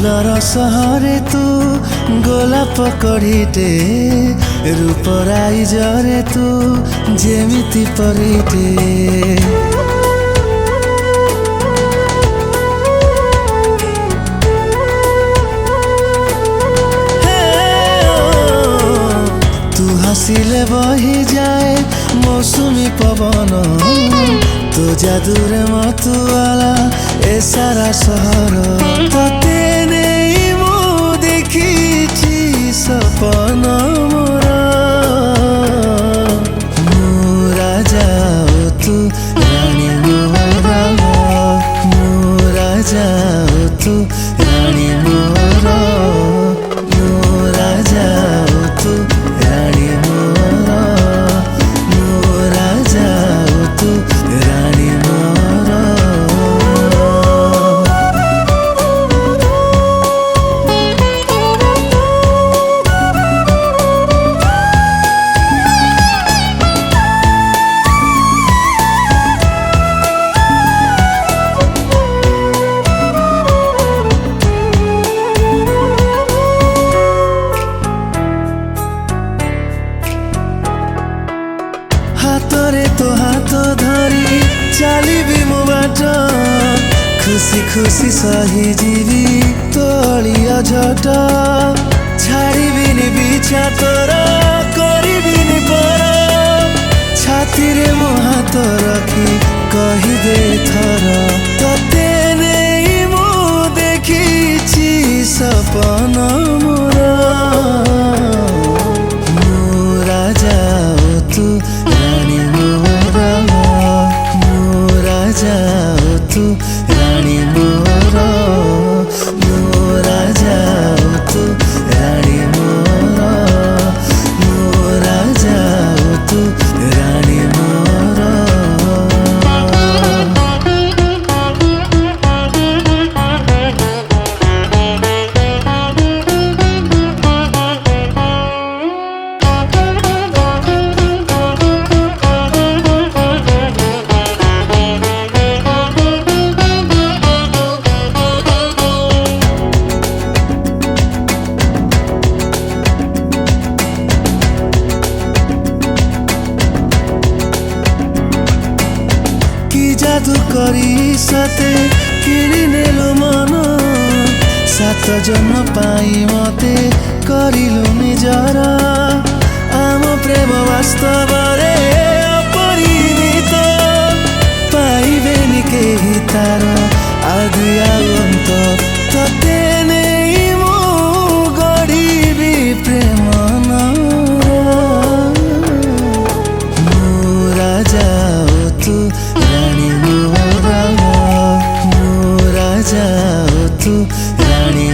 Fuller सहरे तू गोलाप कढ़ीटे रूपराई जरे तू जेमिति परिटे हसिले बही जाए मौसमी पवन तो जादूरे मतुआला ए सारा सहर तते नहीं मु देखी सपन मोरा जाओ तू रानी मोरा जाओ तू रानी मोरा जाओ तू रानी मोरा जाओ तू रानी हाथरे तो हाथ धरी चलिबी मो बाट खुशी खुशी सही जीवी तोलिया झट छाड़िबिनी बिछा तोर करिबिनी पर छाती रे मो हाथ रखी कही दे थर तते नहीं मु देखी सपन मोरा जाओ तू रानी मोरा जाओ तू रानी मोरा जाओ तू रानी मोरा जाओ तू रानी जादू करी सते किणी नेलो मन सात जन्म पाई मते करिलु निजर आम प्रेम वास्तव रे अपरिमित पाइबेनी केही तार आदि आगंत तते नहीं मु गढ़िबी प्रेम मोरा जाओ तू रानी मोरा जाओ तू रानी